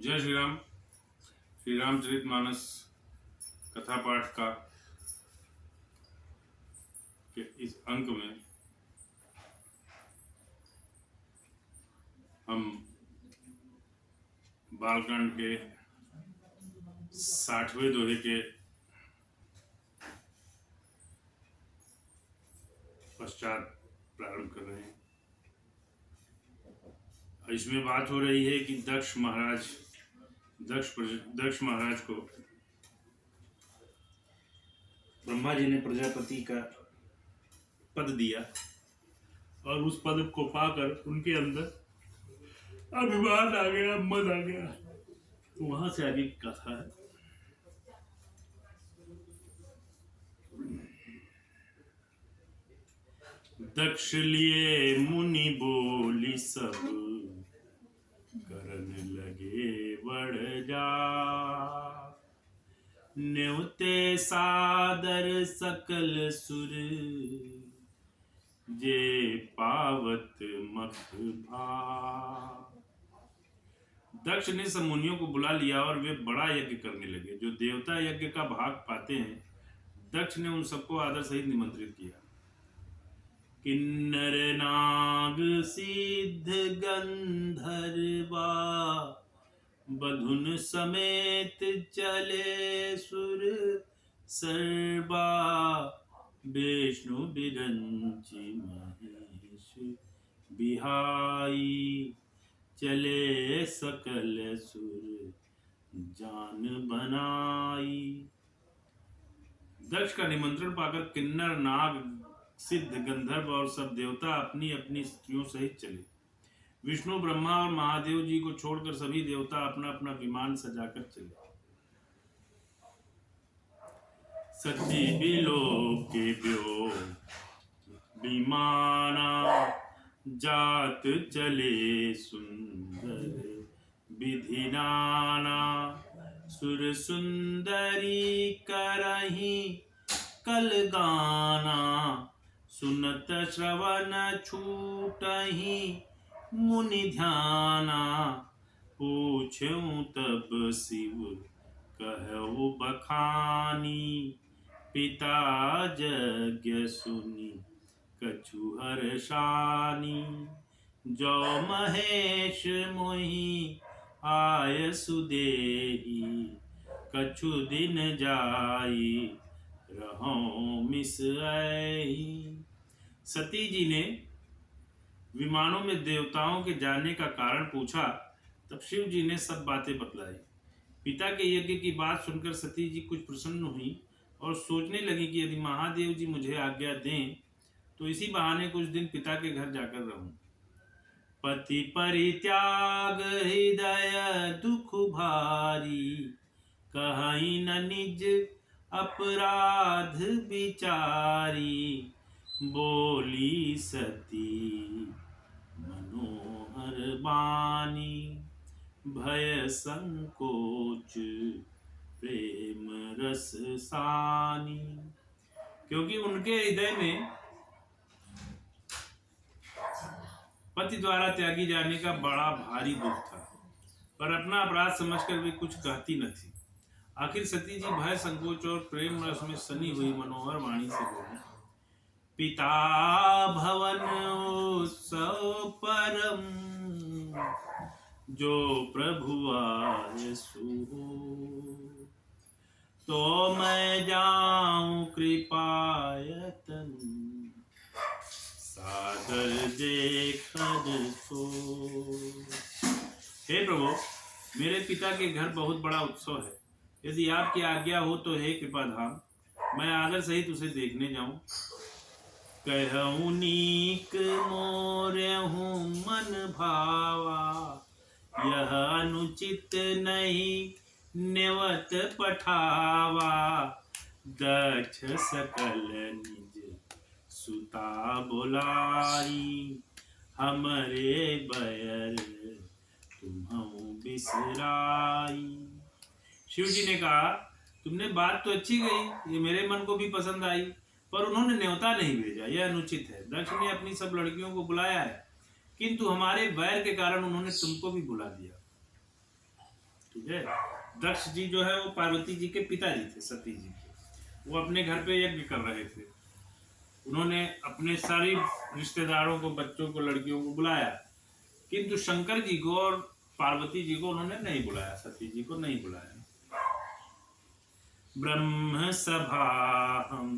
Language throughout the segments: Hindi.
जय श्री राम। श्री रामचरितमानस कथा पाठ का के इस अंक में हम बालकांड के 60वें दोहे के पश्चात प्रारंभ कर रहे हैं। इसमें बात हो रही है कि दक्ष महाराज को ब्रह्मा जी ने प्रजापति का पद दिया और उस पद को पाकर उनके अंदर अभिमान आ गया, मद आ गया। तो वहां से आगे की कथा है। दक्ष लिए मुनि बोली सब करन लगे बढ़ जा, न्योते सादर सकल सुर जे पावत मख भा। दक्ष ने सब मुनियों को बुला लिया और वे बड़ा यज्ञ करने लगे। जो देवता यज्ञ का भाग पाते हैं, दक्ष ने उन सबको आदर सहित निमंत्रित किया। किन्नर नाग सिद्ध गंधर्वा बधुन समेत चले सुर सर्वा, विष्णु बिरंची महेश बिहाई, चले सकल सुर जान बनाई। दक्ष का निमंत्रण पाकर किन्नर नाग सिद्ध गंधर्व और सब देवता अपनी अपनी स्त्रियों सहित चले। विष्णु ब्रह्मा और महादेव जी को छोड़कर सभी देवता अपना अपना विमान सजाकर चले। सती बिलोके ब्यो विमाना, जात चले सुंदर विधि नाना, सुर सुंदरी करही कल गाना, सुनत श्रवण छूटहि मुनि ध्याना, पूछूं तब शिव कहु बखानी, पिता यज्ञ सुनि कछु हर्षानी, जो महेश मोहि आय सुदेहि, कछु दिन जाई रहो मिस आई। सती जी ने विमानों में देवताओं के जाने का कारण पूछा। तब शिव जी ने सब बातें बतलाई। पिता के यज्ञ की बात सुनकर सती जी कुछ प्रसन्न हुई और सोचने लगी कि यदि महादेव जी मुझे आज्ञा दें तो इसी बहाने कुछ दिन पिता के घर जाकर रहूं। पति परित्याग हृदय दुख भारी, कहीं न निज अपराध विचारी, बोली सती मनोहर बानी, भय संकोच प्रेम रस सानी। क्योंकि उनके हृदय में पति द्वारा त्यागी जाने का बड़ा भारी दुख था, पर अपना अपराध समझकर वे कुछ कहती न थी। आखिर सती जी भय संकोच और प्रेम रस में सनी हुई मनोहर वाणी से बोली, पिता भवन उत्सव परम, जो प्रभु आए सो, तो मैं जाऊं कृपायतन, सादर देखकर सो। हे प्रभु, मेरे पिता के घर बहुत बड़ा उत्सव है। यदि आपकी आज्ञा हो तो हे कृपाधाम, मैं आदर सहित उसे देखने जाऊं। कहूं नीक मोरेहूं मन भावा, यह अनुचित नहीं नेवत पठावा, दक्ष सकल निज सुता बुलाई, हमरे बयर तुम्हु बिसराई। शिव जी ने कहा, तुमने बात तो अच्छी कही, ये मेरे मन को भी पसंद आई, पर उन्होंने न्योता नहीं भेजा, यह अनुचित है। दक्ष ने अपनी सब लड़कियों को बुलाया है, किंतु हमारे बैर के कारण उन्होंने तुमको भी बुला दिया। समझे? दक्ष जी जो है वो पार्वती जी के पिताजी थे, सती जी के। वो अपने घर पे यज्ञ कर रहे थे। उन्होंने अपने सारी रिश्तेदारों को, बच्चों को, लड़कियों को बुलाया, किंतु शंकर जी को और पार्वती जी को उन्होंने नहीं बुलाया, सती जी को नहीं बुलाया। ब्रह्म सभा हम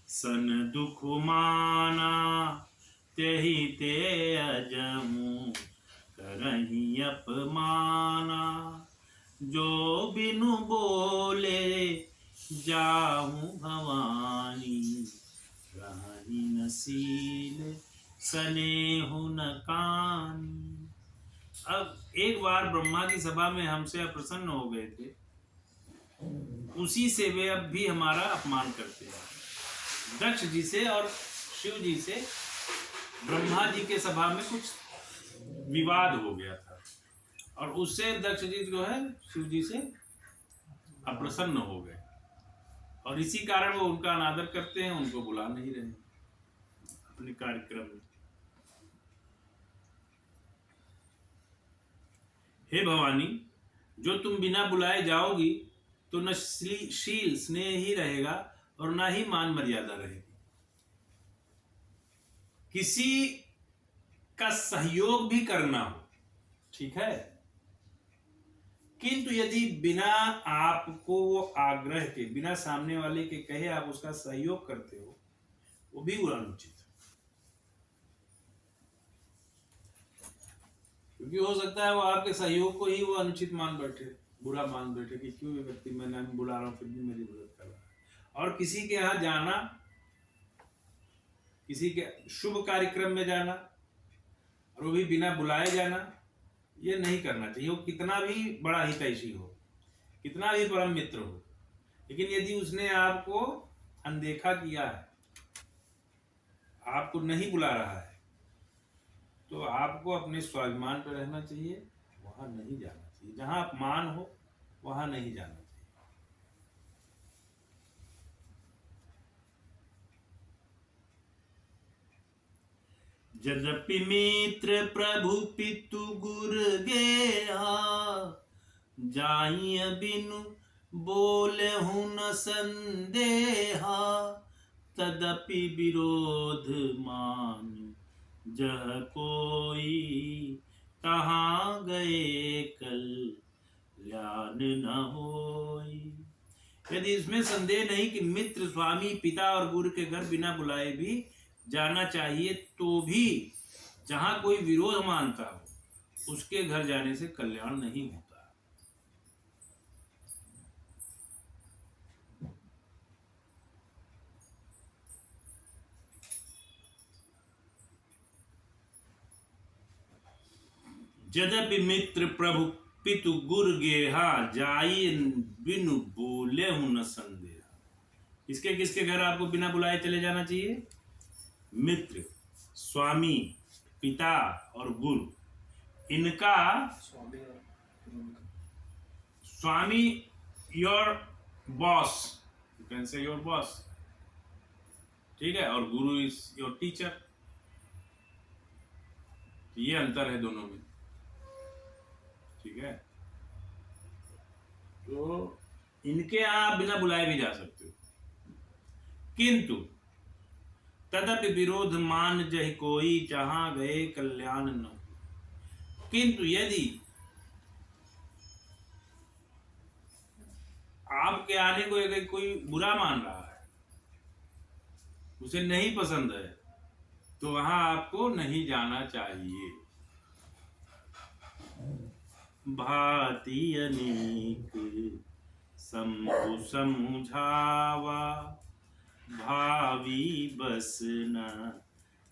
सन दुख माना, तेहि ते अजमु करहि अपमाना। जो बिनु बोले जाहु भवानी, रही नसील सनेहु न कानी। अब एक बार ब्रह्मा की सभा में हमसे अप्रसन्न हो गए थे, उसी से वे अब भी हमारा अपमान करते हैं। दक्ष जी से और शिव जी से ब्रह्मा जी के सभा में कुछ विवाद हो गया था, और उससे दक्ष जी जो है शिव जी से अप्रसन्न हो गए, और इसी कारण वो उनका अनादर करते हैं, उनको बुला नहीं रहे अपने कार्यक्रम में। हे भवानी, जो तुम बिना बुलाए जाओगी तो न शील स्नेह ही रहेगा और ना ही मान मर्यादा रहेगी। किसी का सहयोग भी करना हो, ठीक है, किंतु यदि बिना आपको आग्रह के, बिना सामने वाले के कहे आप उसका सहयोग करते हो, वो भी अनुचित है। क्योंकि हो सकता है वो आपके सहयोग को ही वो अनुचित मान बैठे, बुरा मान बैठे कि क्यों ये व्यक्ति, मैं बुला रहा हूं फिर भी मेरी मदद कर रहा है। और किसी के यहाँ जाना, किसी के शुभ कार्यक्रम में जाना, और वो भी बिना बुलाए जाना, ये नहीं करना चाहिए। वो कितना भी बड़ा हितैषी हो, कितना भी परम मित्र हो, लेकिन यदि उसने आपको अनदेखा किया है, आपको नहीं बुला रहा है, तो आपको अपने स्वाभिमान पर रहना चाहिए, वहां नहीं जाना चाहिए। जहां अपमान हो वहां नहीं जाना चाहिए। यद्यपि मित्र प्रभु पितु गुर गेहा, जाइय बिनु बोलहु न संदेहा। तदपि विरोध मान जह कोई, कहाँ गए कल्याण न होई। यदि इसमें संदेह नहीं कि मित्र, स्वामी, पिता और गुरु के घर बिना बुलाए भी जाना चाहिए, तो भी जहां कोई विरोध मानता हो उसके घर जाने से कल्याण नहीं होता। यद्यपि मित्र प्रभु पितु गुर गेहा, जाई बिनु बोले हूं न संदेहा। किसके किसके घर आपको बिना बुलाए चले जाना चाहिए? मित्र, स्वामी, पिता और गुरु। इनका स्वामी your boss, you can say your boss, ठीक है, और गुरु इज योर टीचर। ये अंतर है दोनों में, ठीक है। तो इनके यहां आप बिना बुलाए भी जा सकते हो, किंतु तदपि विरोध मान जहि कोई, जहां गए कल्याण न हो। किंतु यदि आपके आने को अगर कोई बुरा मान रहा है, उसे नहीं पसंद है, तो वहां आपको नहीं जाना चाहिए। भांति अनेक शंभु समझावा, भावी बस न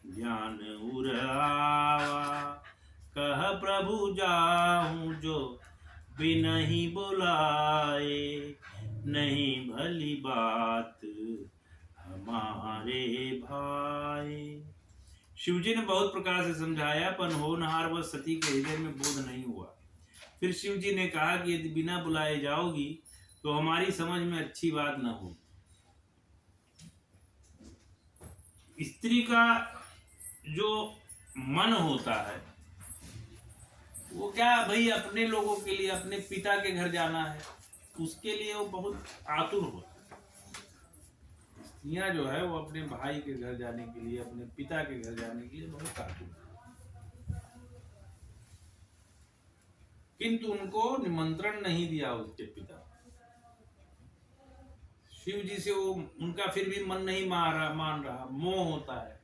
ज्ञान उरावा। कह प्रभु जाऊं जो बिनहि बुलाए, नहीं भली बात हमारे भाई। शिवजी ने बहुत प्रकार से समझाया, पर होनहार व सती के हृदय में बोध नहीं हुआ। फिर शिवजी ने कहा कि यदि बिना बुलाए जाओगी तो हमारी समझ में अच्छी बात न हो। स्त्री का जो मन होता है वो क्या भाई अपने लोगों के लिए अपने पिता के घर जाना है, उसके लिए वो बहुत आतुर होता है। स्त्रियां जो है वो अपने भाई के घर जाने के लिए, अपने पिता के घर जाने के लिए बहुत आतुर है। किंतु उनको निमंत्रण नहीं दिया उसके पिता। शिव जी से वो उनका फिर भी मन नहीं मान रहा, मोह होता है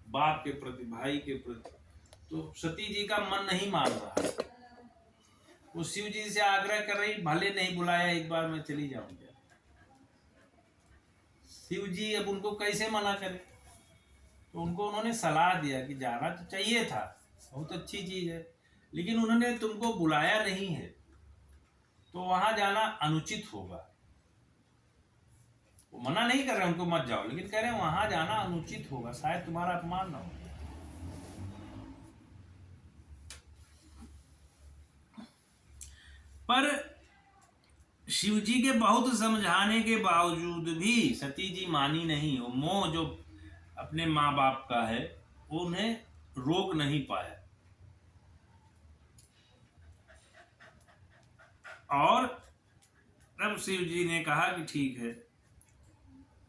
बाप के प्रति, भाई के प्रति। तो सती जी का मन नहीं मान रहा, वो शिव जी से आग्रह कर रही, भले नहीं बुलाया एक बार मैं चली जाऊंगा। शिव जी अब उनको कैसे मना करें, तो उनको उन्होंने सलाह दिया कि जाना तो चाहिए था, बहुत अच्छी चीज है, लेकिन उन्होंने तुमको बुलाया नहीं है तो वहां जाना अनुचित होगा। वो मना नहीं कर रहे उनको मत जाओ, लेकिन कह रहे हैं वहां जाना अनुचित होगा, शायद तुम्हारा अपमान ना हो। पर शिव जी के बहुत समझाने के बावजूद भी सती जी मानी नहीं। वो मोह जो अपने माँ बाप का है वो उन्हें रोक नहीं पाया। और तब शिव जी ने कहा कि ठीक है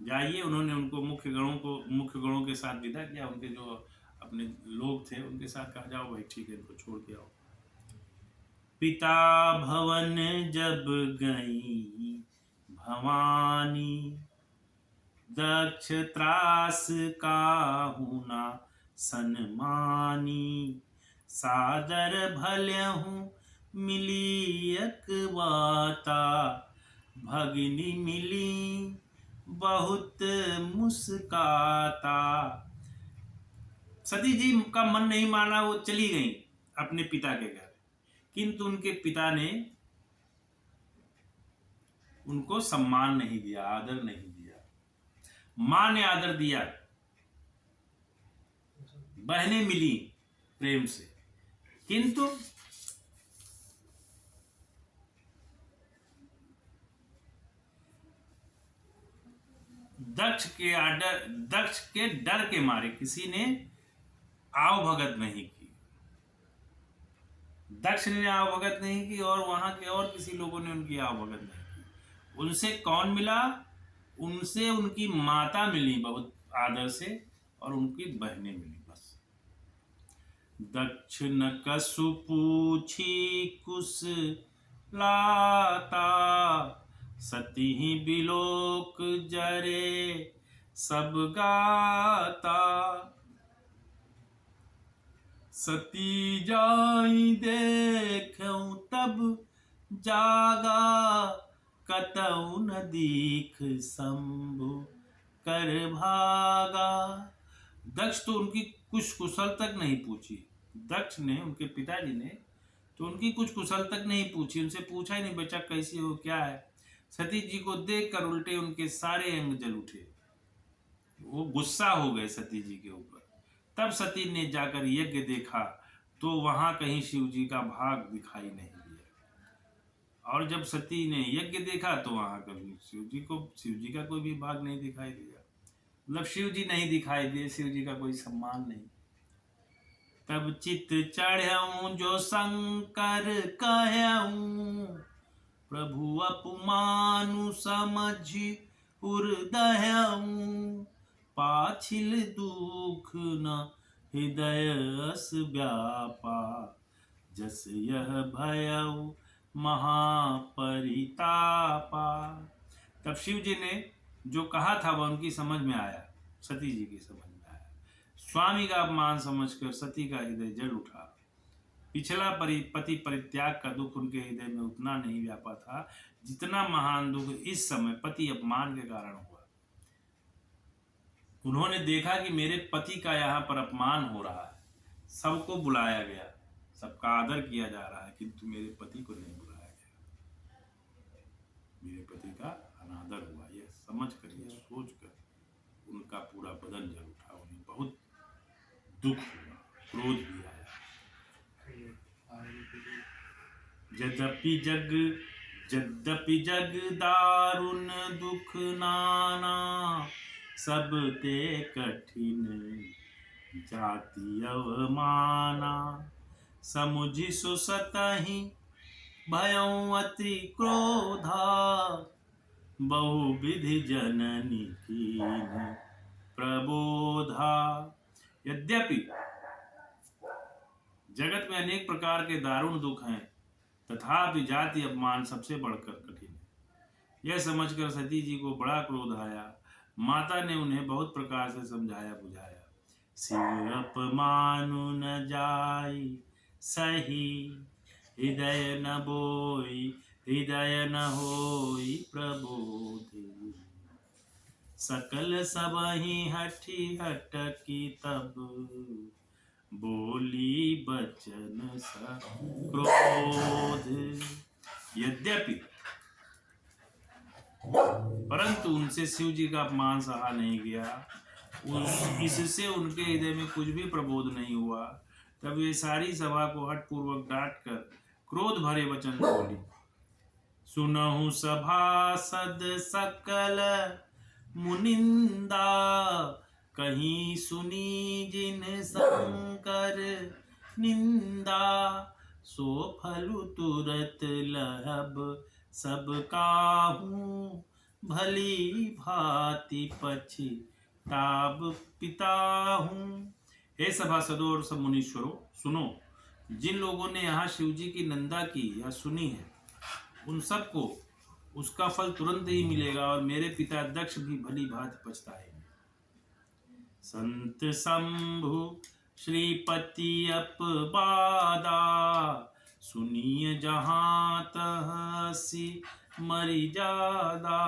जाइए। उन्होंने उनको मुख्य गणों के साथ विदा किया, उनके जो अपने लोग थे उनके साथ कहा जाओ भाई ठीक है इनको छोड़ के आओ। पिता भवन जब गई भवानी, दक्ष त्रास काहू ना सन्मानी, सादर भल्यहूँ मिली अकवाता, भगिनी मिली बहुत मुस्काता। सती जी का मन नहीं माना, वो चली गई अपने पिता के घर, किंतु उनके पिता ने उनको सम्मान नहीं दिया, आदर नहीं दिया। मां ने आदर दिया, बहनें मिली प्रेम से, किंतु दक्ष के डर के मारे किसी ने आवभगत नहीं की। दक्ष ने आवभगत नहीं की और वहां के और किसी लोगों ने उनकी आवभगत नहीं की। उनसे कौन मिला? उनसे उनकी माता मिली बहुत आदर से, और उनकी बहनें मिली बस। दक्ष न कसु पूछी कुस लाता, सती ही बिलोक जरे सब गाता। सती जाई देखऊं तब जागा, कतऊ न दीख शंभु कर भागा। दक्ष तो उनकी कुछ कुशल तक नहीं पूछी। दक्ष ने, उनके पिताजी ने तो उनकी कुछ कुशल तक नहीं पूछी, उनसे पूछा ही नहीं बच्चा कैसी हो, क्या है। सती जी को देखकर उल्टे उनके सारे अंग जल उठे, वो गुस्सा हो गए सती जी के ऊपर। तब सती ने जाकर यज्ञ देखा तो वहां कहीं शिव जी का भाग दिखाई नहीं दिया, और जब सती ने यज्ञ देखा तो वहां कभी शिव जी का कोई भी भाग नहीं दिखाई दिया। मतलब शिव जी नहीं दिखाई दिए, शिव जी का कोई सम्मान नहीं। तब चित चढ़ऊं जो शंकर कहऊं, प्रभु अपमानु समझ हृदयऊं, पाछिल दुख न हृदय अस व्यापा, जस यह भयऊ महापरितापा। तब शिव जी ने जो कहा था वह उनकी समझ में आया, सती जी की समझ में आया। स्वामी का अपमान समझकर सती का हृदय जल उठा। पिछला पति परित्याग का दुख उनके हृदय में उतना नहीं व्यापा था जितना महान दुख इस समय पति अपमान के कारण हुआ। उन्होंने देखा कि मेरे पति का यहाँ पर अपमान हो रहा है, सबको बुलाया गया, सबका आदर किया जा रहा है, किंतु मेरे पति को नहीं बुलाया गया, मेरे पति का अनादर हुआ। यह समझ कर, यह सोच कर उनका पूरा बदन जल उठा, उन्हें बहुत दुख हुआ, क्रोध भी आया। यद्यपि जग दारुण दुख नाना, सब ते कठिन जाति अवमाना। समुझि सुसतहि भयउ अति क्रोधा, बहुविधि जननी कीन्ह प्रबोधा। यद्यपि जगत में अनेक प्रकार के दारुण दुख हैं, तथापि जाति अपमान सबसे बढ़कर कठिन है। यह समझकर सती जी को बड़ा क्रोध आया। माता ने उन्हें बहुत प्रकार से समझाया बुझाया। शिव अपमानु न जाई सही, हृदय न बोई हृदय न होई प्रबोधि। सकल सबहि हठी हटकी तब, बोली बचन सा क्रोध। यद्यपि परंतु उनसे शिव जी का अपमान सहा नहीं गया। इससे उनके हृदय में कुछ भी प्रबोध नहीं हुआ। तब वे सारी सभा को हठ पूर्वक डांट कर क्रोध भरे वचन बोली। सुनहु सभासद सकल मुनिंदा, कहीं सुनी जिन शंकर निंदा। सो फलु तुरत लहब सब काहू, भली भांति पछिताब पिताहूँ। हे सभासदों और सब मुनीश्वरों, सुनो, जिन लोगों ने यहाँ शिव जी की निंदा की या सुनी है, उन सबको उसका फल तुरंत ही मिलेगा और मेरे पिता दक्ष भी भली भांति पछताएंगे। संत शंभु श्रीपति अपवादा, सुनिय जहाँ तहसी मरि जादा।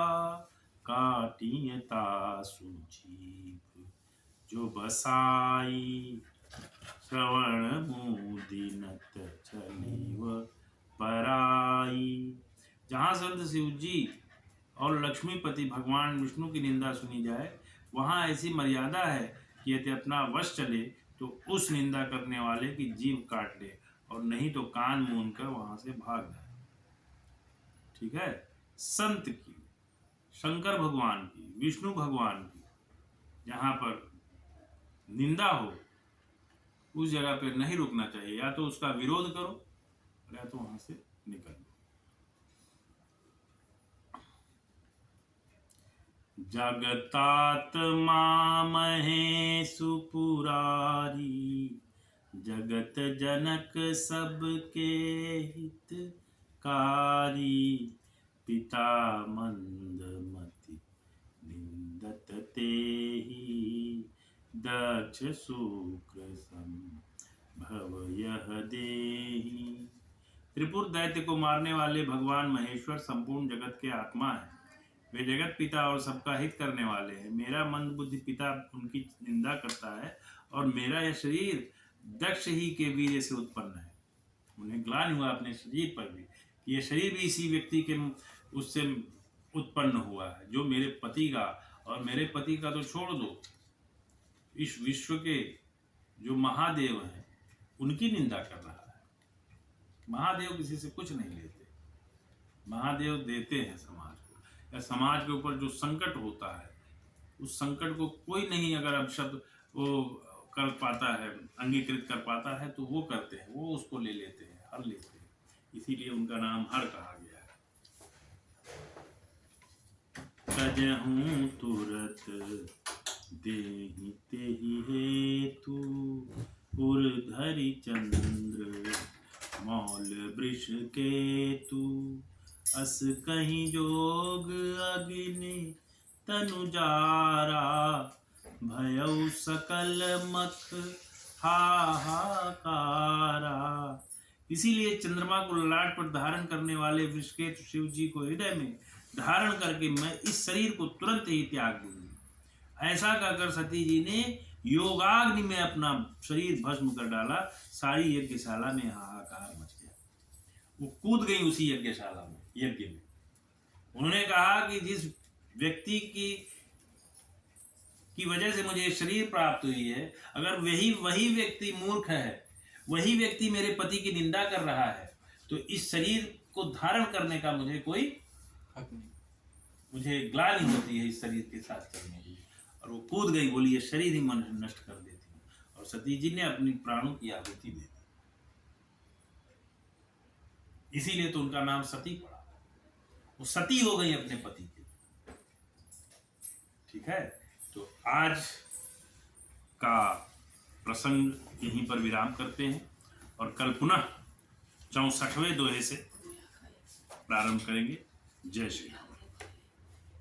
काटियता सुजीव जो बसाई, श्रवण मुदिनत चलीव पराई। जहाँ संत शिव जी और लक्ष्मीपति भगवान विष्णु की निंदा सुनी जाए, वहाँ ऐसी मर्यादा है कि यदि अपना वश चले तो उस निंदा करने वाले की जीभ काट ले, और नहीं तो कान मूंद कर वहाँ से भाग जाए। ठीक है। संत की, शंकर भगवान की, विष्णु भगवान की जहाँ पर निंदा हो, उस जगह पर नहीं रुकना चाहिए। या तो उसका विरोध करो या तो वहाँ से निकल लो। जगतात्मा महेशु पुरारी, जगत जनक सबके हितकारी। पिता मंदमति निंदत तेहि, दक्ष शुक्र संभव यह देहि। त्रिपुर दैत्य को मारने वाले भगवान महेश्वर संपूर्ण जगत के आत्मा है। वे जगत पिता और सबका हित करने वाले हैं। मेरा मंद बुद्धि पिता उनकी निंदा करता है और मेरा यह शरीर दक्ष ही के वीर्य से उत्पन्न है। उन्हें ग्लानि हुआ अपने शरीर पर भी कि यह शरीर भी इसी व्यक्ति के उससे उत्पन्न हुआ है, जो मेरे पति का, और मेरे पति का तो छोड़ दो, इस विश्व के जो महादेव हैं उनकी निंदा कर रहा है। महादेव किसी से कुछ नहीं लेते, महादेव देते हैं समाज को। या समाज के ऊपर जो संकट होता है, उस संकट को कोई नहीं अगर अब शब्द वो कर पाता है, अंगीकृत कर पाता है, तो वो करते हैं, वो उसको ले लेते हैं, हर लेते हैं। इसीलिए उनका नाम हर कहा गया है। तजहूं तुरत देहि तेहि हेतु, उर्धरि चंद्र मौल वृष केतु। अस कहीं जोग अग्नि तनु जारा, भयउ सकल मख हाहाकारा। इसीलिए चंद्रमा को ललाट पर धारण करने वाले वृषकेतु शिव जी को हृदय में धारण करके मैं इस शरीर को तुरंत ही त्याग दूंगी। ऐसा कहकर सती जी ने योगाग्नि में अपना शरीर भस्म कर डाला। सारी यज्ञशाला में हाहाकार मच गया। वो कूद गई उसी यज्ञशाला में, यज्ञ में। उन्होंने कहा कि जिस व्यक्ति की वजह से मुझे शरीर प्राप्त हुई है, अगर वही व्यक्ति मूर्ख है, वही व्यक्ति मेरे पति की निंदा कर रहा है, तो इस शरीर को धारण करने का मुझे कोई हक नहीं, मुझे ग्लानि होती है इस शरीर के साथ चलने की। और वो कूद गई, बोली ये शरीर ही मन नष्ट कर देती हूँ। और सती जी ने अपनी प्राणों की आहुति दे दी। इसीलिए तो उनका नाम सती पड़ा। वो सती हो गई अपने पति के। ठीक है, तो आज का प्रसंग यहीं पर विराम करते हैं और कल पुनः 64वें दोहे से प्रारंभ करेंगे। जय श्री राम।